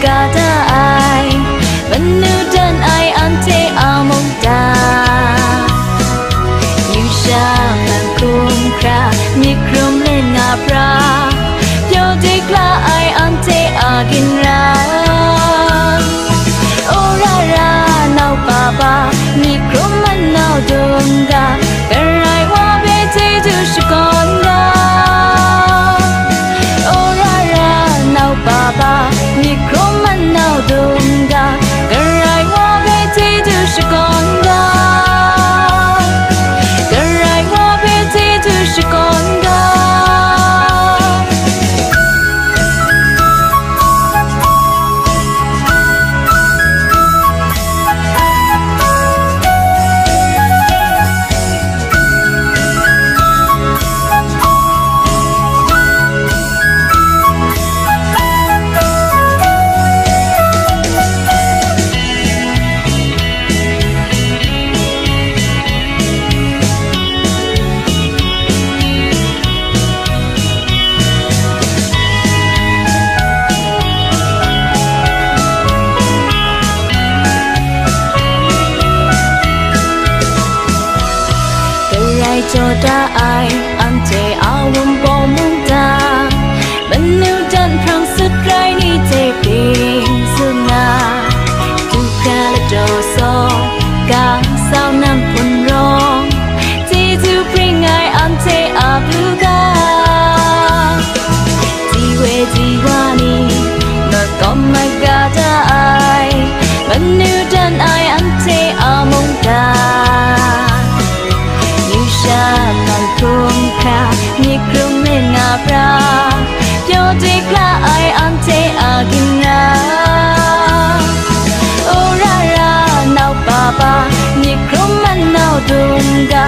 gada ai benu dan ai ante amonda yusha kum kra mikrom lena pra yo dikla ai ante agin ra ora ra nau baba mikrom nau donga garai wa be te tu shikonda ora ra nau baba mikrom nau donga garai wa be te tu shikonda garai wa be te tu shikonda cho da ai ante awam bomunda benu dan prang sutrai ni te ping suna tu kala do so ka sao nam pun rong ti tu bring ai ante abuga ti we ti wani no kom my god ai benu dan ai ante amonda kum kra mikrom lena pra yo dikla ai ante agina ora ra nau baba mikrom nau dunga